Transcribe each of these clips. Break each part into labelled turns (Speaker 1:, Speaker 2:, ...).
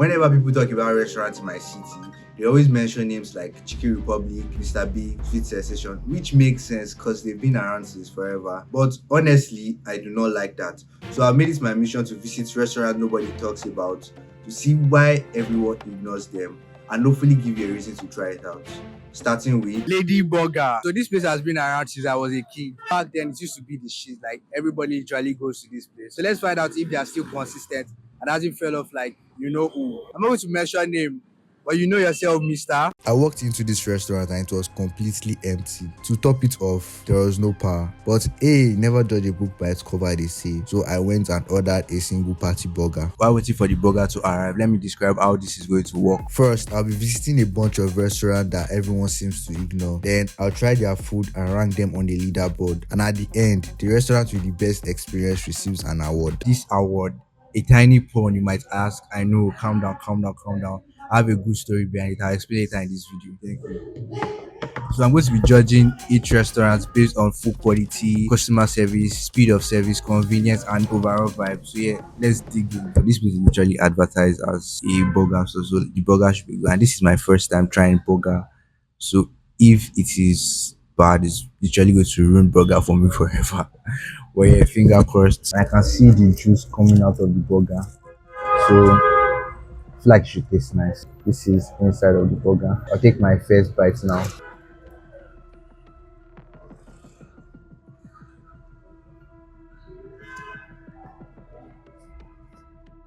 Speaker 1: Whenever people talk about restaurants in my city, they always mention names like Chicken Republic, Mr. B, Sweet Sensation, which makes sense because they've been around since forever. But honestly, I do not like that. So I made it my mission to visit restaurants nobody talks about to see why everyone ignores them and hopefully give you a reason to try it out. Starting with
Speaker 2: Lady Burger. So this place has been around since I was a kid. Back then, it used to be the shit. Like everybody literally goes to this place. So let's find out if they are still consistent and hasn't fell off like you know who. I'm not going to mention name, but you know yourself, Mister.
Speaker 3: I walked into this restaurant and it was completely empty. To top it off, there was no power. But hey, never judge a book by its cover, they say. So I went and ordered a single patty burger.
Speaker 1: while waiting for the burger to arrive, let me describe how this is going to work.
Speaker 3: First, I'll be visiting a bunch of restaurants that everyone seems to ignore. Then I'll try their food and rank them on the leaderboard. And at the end, the restaurant with the best experience receives an award.
Speaker 1: This award, a tiny pawn, you might ask. I know, calm down, calm down, calm down. I have a good story behind it. I'll explain later in this video. Thank you. So I'm going to be judging each restaurant based on food quality, customer service, speed of service, convenience, and overall vibe. So yeah, let's dig in. This place is literally advertised as a burger, so the burger should be good. And this is my first time trying burger. So if it is bad, it's literally going to ruin burger for me forever. But yeah, finger crossed. I can see the juice coming out of the burger. So I feel like it should taste nice. This is inside of the burger. I'll take my first bite now.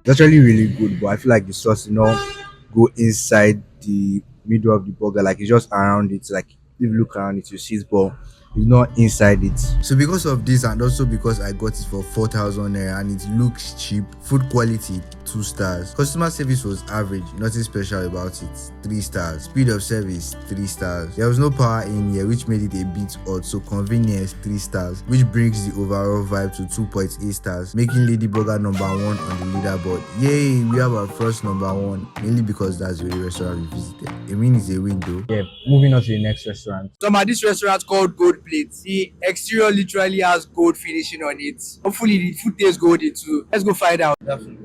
Speaker 1: It's actually really good, but I feel like the sauce go inside the middle of the burger, like it's just around it. Like if you look around it, you see it, but it's not inside it.
Speaker 3: So because of this and also because I got it for 4,000 naira and it looks cheap, food quality 2 stars. Customer service was average, nothing special about it, 3 stars. Speed of service 3 stars. There was no power in here, which made it a bit odd, so convenience 3 stars, which brings the overall vibe to 2.8 stars, making Lady Burger number 1 on the leaderboard. Yay, we have our first number 1, mainly because that's the restaurant we visited. A win is a win though.
Speaker 1: Yeah, moving on to the next restaurant.
Speaker 2: Some of this restaurant called Gold Plate. The exterior literally has gold finishing on it. Hopefully the food tastes golden too. Let's go find out.
Speaker 1: Definitely.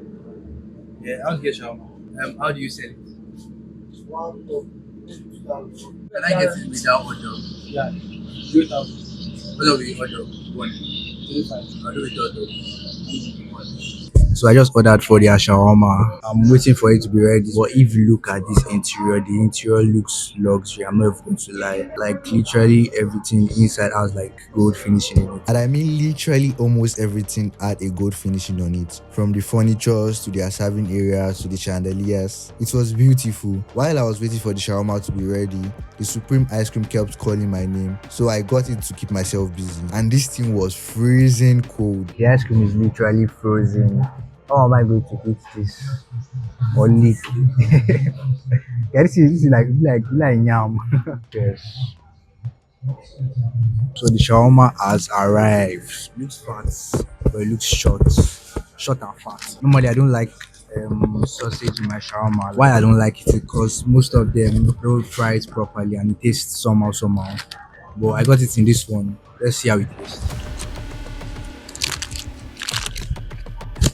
Speaker 1: Yeah, I'll get shawarma. How do you sell it? Can I get it without hot dog?
Speaker 2: Yeah, 3,000.
Speaker 1: What do we order? One.
Speaker 2: 3,500.
Speaker 1: I'll do it hot dog. So I just ordered for their shawarma. I'm waiting for it to be ready. But if you look at this interior, the interior looks luxury. I'm not even going to lie. Like literally everything inside has like gold finishing in it.
Speaker 3: And I mean literally almost everything had a gold finishing on it. From the furnitures to their serving areas to the chandeliers. It was beautiful. While I was waiting for the shawarma to be ready, the Supreme ice cream kept calling my name. So I got it to keep myself busy. And this thing was freezing cold.
Speaker 1: The ice cream is literally frozen. How am I going to eat this? Or lick? Yeah, this is like yam. Yes. So the shawarma has arrived. Looks fat, but it looks short and fat. Normally, I don't like sausage in my shawarma. Why I don't like it is because most of them don't fry it properly and it tastes somehow. But I got it in this one. Let's see how it tastes.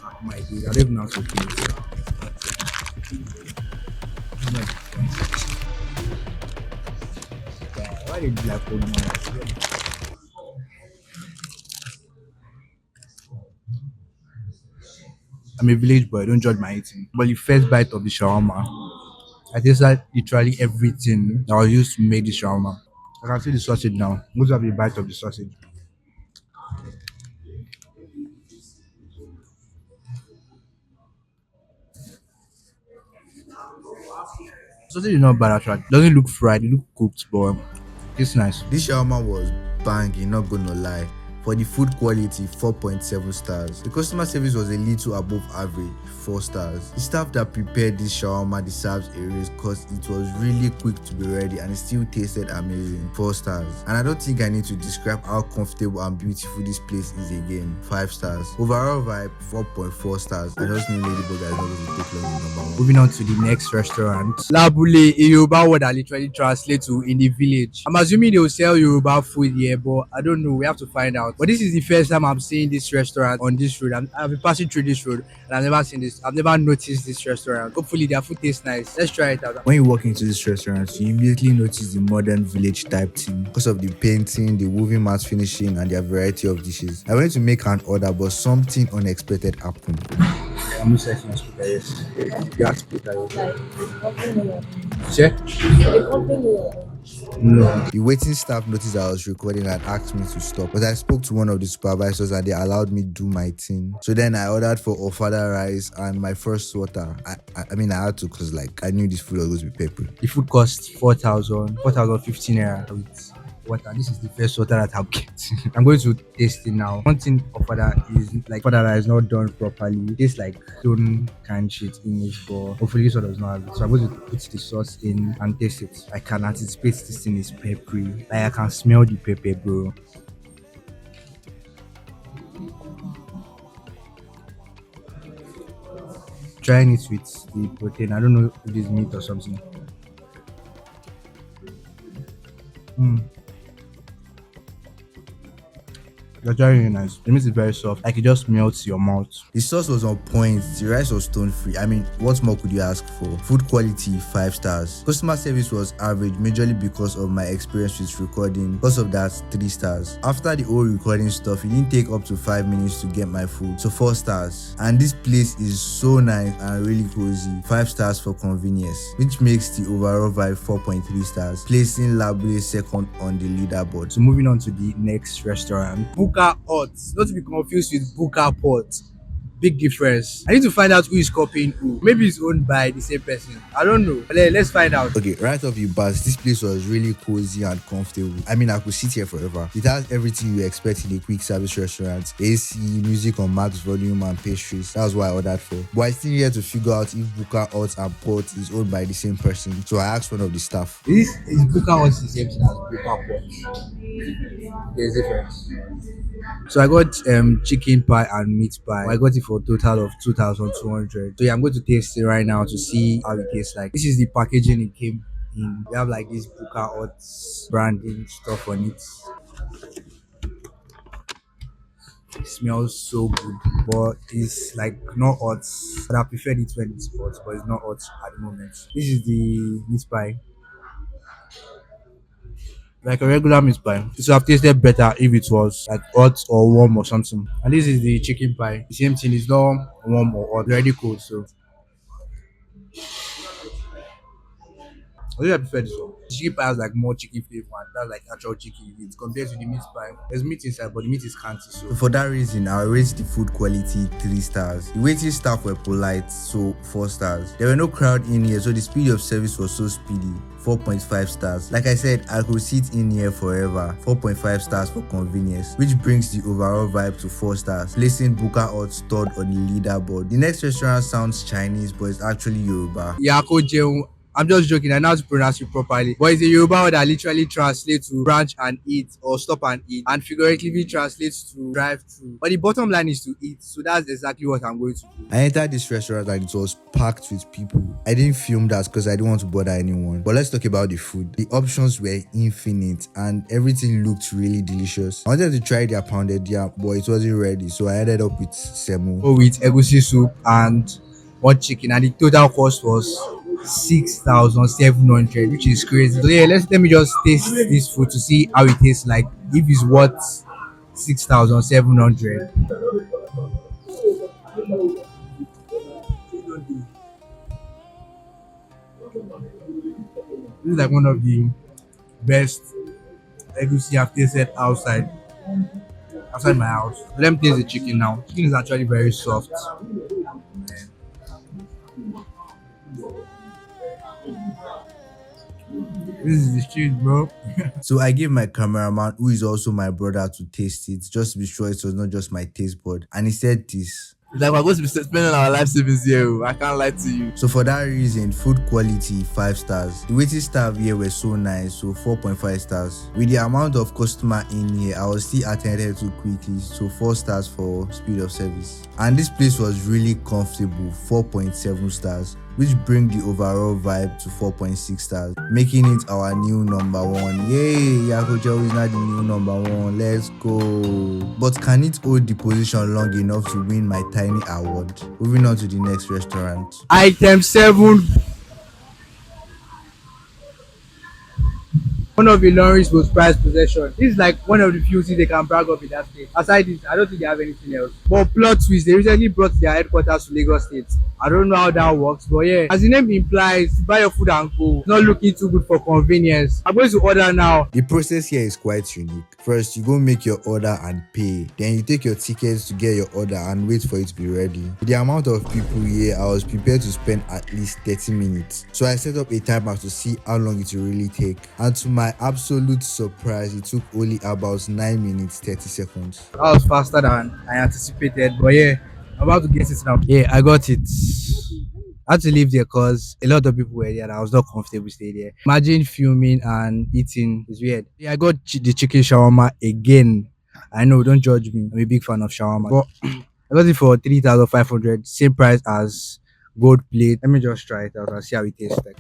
Speaker 1: Oh my god, I don't even know how to open it. Why did you like holding on? I'm a village boy, don't judge my eating. But the first bite of the shawarma, I tasted literally everything that was used to make the shawarma. I can see the sausage now. I'm going to have a bite of the sausage. Sausage is not bad actually. It doesn't look fried, it looks cooked, but it's nice.
Speaker 3: This shawarma was banging, not gonna lie. For the food quality, 4.7 stars. The customer service was a little above average, 4 stars. The staff that prepared this shawarma deserves a raise because it was really quick to be ready and it still tasted amazing, 4 stars. And I don't think I need to describe how comfortable and beautiful this place is again, 5 stars. Overall vibe, 4.4 stars. I just knew Lady Burger is not going to take long in number 1.
Speaker 1: Moving on to the next restaurant.
Speaker 2: Labule, a Yoruba word that literally translates to in the village. I'm assuming they will sell Yoruba food here, but I don't know. We have to find out. out. But this is the first time I'm seeing this restaurant on this road. I've been passing through this road and I've never seen this. I've never noticed this restaurant. Hopefully their food tastes nice. Let's try it out.
Speaker 3: When you walk into this restaurant, you immediately notice the modern village type theme because of the painting, the woven mat finishing, and their variety of dishes. I went to make an order, but something unexpected happened.
Speaker 2: I'm not searching speaker, yes. You have speaker, yes. Check? No.
Speaker 3: The waiting staff noticed I was recording and asked me to stop, but I spoke to one of the supervisors and they allowed me do my thing. So then I ordered for ofada rice and my first water. I mean I had to because like I knew this food was going to be peppery.
Speaker 2: The food cost 4,015 naira with water. This is the first water that I'll get. I'm going to taste it now. One thing of that is like water that is not done properly. It tastes like stone can shit in it, but hopefully this one does not have it. So I'm going to put the sauce in and taste it. I can anticipate this thing is peppery. Like I can smell the pepper, bro. Trying it with the protein. I don't know if it's meat or something. It's actually really nice. The meat is very soft. Like it just melts your mouth.
Speaker 3: The sauce was on point, the rice was stone free. I mean, what more could you ask for? Food quality 5 stars. Customer service was average, majorly because of my experience with recording. Because of that, 3 stars. After the whole recording stuff, it didn't take up to 5 minutes to get my food, so 4 stars. And this place is so nice and really cozy. 5 stars for convenience, which makes the overall vibe 4.3 stars, placing Labre second on the leaderboard.
Speaker 2: So moving on to the next restaurant, Buka Hut. Not to be confused with Buka Pot. Big difference. I need to find out who is copying who. Maybe it's owned by the same person. I don't know. Let's find out.
Speaker 3: Okay, right off the bat, this place was really cozy and comfortable. I mean, I could sit here forever. It has everything you expect in a quick service restaurant: AC, music on max volume, and pastries. That was what I ordered for. But I still need to figure out if Buka Hut and Pot is owned by the same person. So I asked one of the staff.
Speaker 2: Is Buka Hut the same thing as Buka Pot? There's a difference. So I got chicken pie and meat pie. I got it for a total of 2,200. So yeah, I'm going to taste it right now to see how it tastes like. This is the packaging it came in. We have like this Buka Hut branding stuff on it. It smells so good, but it's like not hot. But I preferred it when it's hot, but it's not hot at the moment. This is the meat pie. Like a regular meat pie. It would have tasted better if it was like hot or warm or something. And this is the chicken pie. The same thing, is not warm or hot, already cold. So I think I prefer this one. The chicken pie has like more chicken flavor and that's like actual chicken in it compared to the meat pie. There's meat inside, but the meat is scanty. So
Speaker 3: For that reason, I rate the food quality 3 stars. The waiting staff were polite, so 4 stars. There were no crowd in here, so the speed of service was so speedy. 4.5 stars. Like I said, I could sit in here forever. 4.5 stars for convenience, which brings the overall vibe to 4 stars, placing Buka Hut third on the leaderboard. The next restaurant sounds Chinese, but it's actually Yoruba.
Speaker 2: Yako Jeun. I'm just joking. I know how to pronounce it properly. But it's a Yoruba word that literally translates to branch and eat or stop and eat, and figuratively translates to drive through. But the bottom line is to eat. So that's exactly what I'm going to do.
Speaker 3: I entered this restaurant and it was packed with people. I didn't film that because I didn't want to bother anyone. But let's talk about the food. The options were infinite and everything looked really delicious. I wanted to try their pounded yam, but it wasn't ready, so I ended up with semo.
Speaker 2: Go with egusi soup and one chicken, and the total cost was 6,700, which is crazy. So yeah, let me just taste this food to see how it tastes like. If it's worth 6,700. This is like one of the best egusi I've tasted outside my house. Let me taste the chicken now. Chicken is actually very soft. This is the street, bro.
Speaker 3: So I gave my cameraman, who is also my brother, to taste it just to be sure it was not just my taste bud, and he said this.
Speaker 4: Like we're going to be spending our life savings here. I can't lie to you.
Speaker 3: So for that reason, food quality 5 stars. The waiting staff here were so nice, so 4.5 stars. With the amount of customer in here, I was still attended to quickly, so 4 stars for speed of service. And this place was really comfortable, 4.7 stars. which bring the overall vibe to 4.6 stars, making it our new number one. Yay, Yakojo is not the new number one. Let's go. But can it hold the position long enough to win my tiny award? Moving on to the next restaurant.
Speaker 2: Item 7. One of Ilorin's most prized possessions. This is like one of the few things they can brag up in that state. Aside this, I don't think they have anything else. But plot twist, they recently brought their headquarters to Lagos State. I don't know how that works, but yeah, as the name implies, buy your food and go. It's not looking too good for convenience. I'm going to order now.
Speaker 3: The process here is quite unique. First, you go make your order and pay. Then you take your tickets to get your order and wait for it to be ready. With the amount of people here, I was prepared to spend at least 30 minutes. So I set up a timer to see how long it will really take. And to my absolute surprise, it took only about 9 minutes 30 seconds.
Speaker 2: That was faster than I anticipated, but yeah, I'm about to get it now. Yeah, I got it. I had to leave there because a lot of people were there and I was not comfortable staying there. Imagine filming and eating. It's weird. Yeah, I got the chicken shawarma again. I know, don't judge me. I'm a big fan of shawarma. But I got it for 3,500, same price as gold plate. Let me just try it out and see how it tastes like.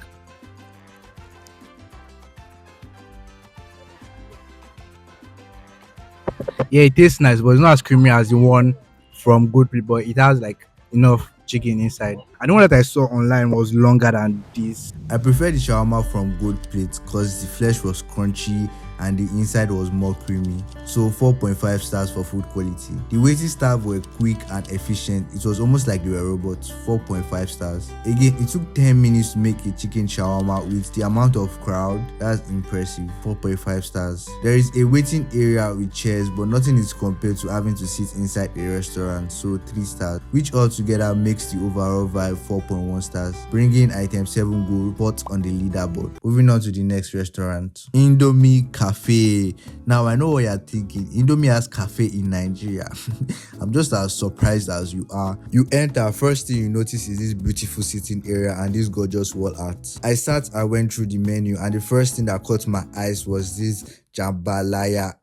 Speaker 2: Yeah, it tastes nice, but it's not as creamy as the one from Good Plate, but it has like enough chicken inside. And the one that I saw online was longer than this.
Speaker 3: I prefer the shawarma from Gold Plate because the flesh was crunchy and the inside was more creamy. So 4.5 stars for food quality. The waiting staff were quick and efficient. It was almost like they were robots. 4.5 stars. Again, it took 10 minutes to make a chicken shawarma with the amount of crowd. That's impressive. 4.5 stars. There is a waiting area with chairs, but nothing is compared to having to sit inside a restaurant. So 3 stars, which altogether makes the overall vibe 4.1 stars, bringing item 7 gold pot on the leaderboard. Moving on to the next restaurant, Indomie Cafe. Now I know what you're thinking. Indomie has cafe in Nigeria. I'm just as surprised as you are. You enter, first thing you notice is this beautiful sitting area and this gorgeous wall art. I sat and went through the menu and the first thing that caught my eyes was this jambalaya.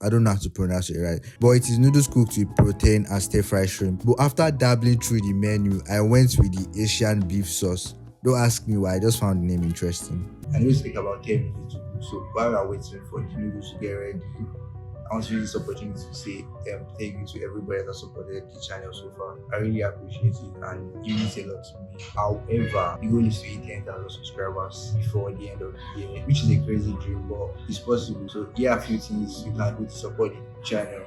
Speaker 3: I don't know how to pronounce it right, but it is noodles cooked with protein and stir-fried shrimp. But after dabbling through the menu, I went with the Asian beef sauce. Don't ask me why, I just found the name interesting.
Speaker 1: I know it take about 10 minutes to cook, so while we're waiting for the noodles to get ready, I want to use this opportunity to say thank you to everybody that supported the channel so far. I really appreciate it and it means a lot to me. However, the goal is to hit 10,000 subscribers before the end of the year, which is a crazy dream, but it's possible. So here are a few things you can do to support the channel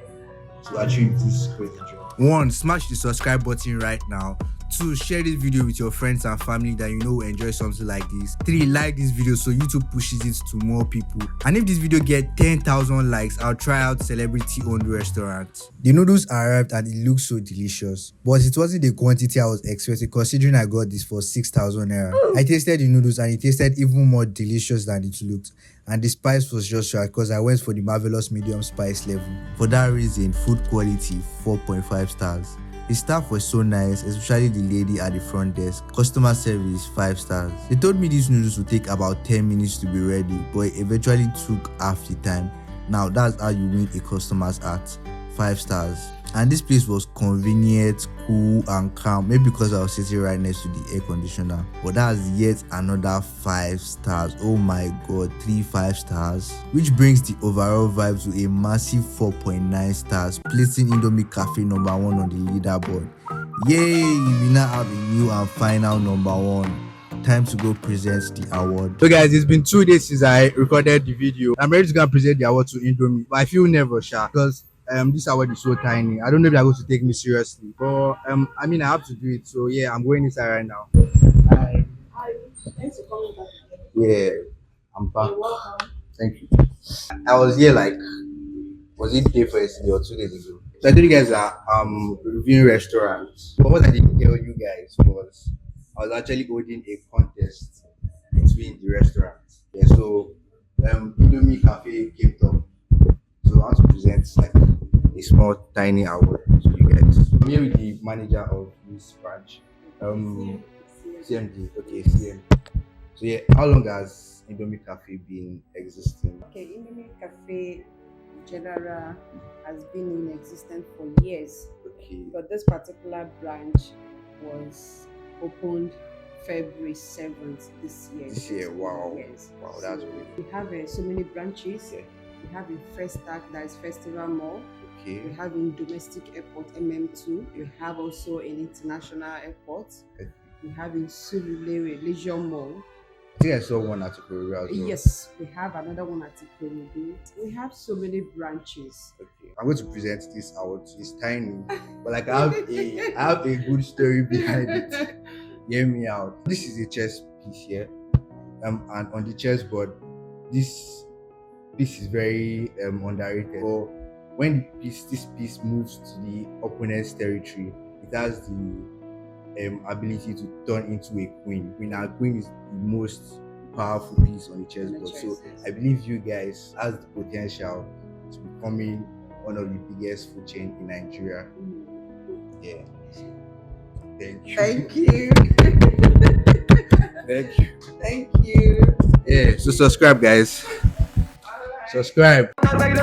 Speaker 1: to achieve this crazy dream.
Speaker 3: 1. Smash the subscribe button right now. 2. Share this video with your friends and family that you know will enjoy something like this. 3. Like this video so YouTube pushes it to more people. And if this video get 10,000 likes, I'll try out celebrity owned restaurants. The noodles arrived and it looked so delicious, but it wasn't the quantity I was expecting considering I got this for 6,000 naira. I tasted the noodles and it tasted even more delicious than it looked. And the spice was just right because I went for the marvelous medium spice level. For that reason, food quality 4.5 stars. The staff was so nice, especially the lady at the front desk. Customer service 5 stars. They told me these noodles would take about 10 minutes to be ready, but it eventually took half the time. Now that's how you win a customer's heart. 5 stars. And this place was convenient, cool and calm, maybe because I was sitting right next to the air conditioner. But that's yet another 5 stars. Oh my god, 3 5 stars, which brings the overall vibe to a massive 4.9 stars, placing Indomie Cafe number 1 on the leaderboard. Yay, we now have a new and final number 1. Time to go present the award.
Speaker 2: So guys, it's been 2 days since I recorded the video. I'm ready to go and present the award to Indomie, but I feel never sure because this award is so tiny. I don't know if they're going to take me seriously, but I mean I have to do it. So yeah, I'm going inside right now. Hi.
Speaker 5: Thanks for coming back.
Speaker 2: Yeah, I'm back.
Speaker 5: You're welcome.
Speaker 2: Thank you. I was here like, was it day first yesterday or 2 days ago? So I told you guys that reviewing restaurants. But what I didn't tell you guys was I was actually holding a contest between the restaurants. Yeah, so Indomie Cafe came up. So I want to present like a small tiny award to you guys. I'm here with the manager of this branch. CMD. Okay, CMD. So yeah, how long has Indomie Cafe been existing?
Speaker 5: Okay, Indomie Cafe in general has been in existence for years,
Speaker 2: Okay.
Speaker 5: but this particular branch was opened February 7th this year.
Speaker 1: This year, wow.
Speaker 5: Yes.
Speaker 1: Wow, that's great.
Speaker 5: We have so many branches.
Speaker 1: Okay.
Speaker 5: We have in First Stack, that is Festival Mall.
Speaker 1: Okay.
Speaker 5: We have in Domestic Airport, MM2. We have also in International Airport.
Speaker 1: Okay.
Speaker 5: We have in Surulere Leisure Mall.
Speaker 1: I think I saw one at Ikorodu as well.
Speaker 5: Yes, we have another one at Ikorodu. We have so many branches.
Speaker 1: Okay. I'm going to present this out. It's tiny, but like I have a good story behind it. Hear me out. This is a chess piece here. And on the chessboard, this piece is very underrated. But when this piece moves to the opponent's territory, it has the ability to turn into a queen. Our queen is the most powerful piece on the chessboard. So I believe you guys has the potential to becoming one of the biggest food chain in Nigeria. Yeah. Thank you.
Speaker 5: Thank you.
Speaker 1: Thank you.
Speaker 5: Thank you.
Speaker 1: Yeah, so subscribe guys. Subscribe.
Speaker 6: Surveilo,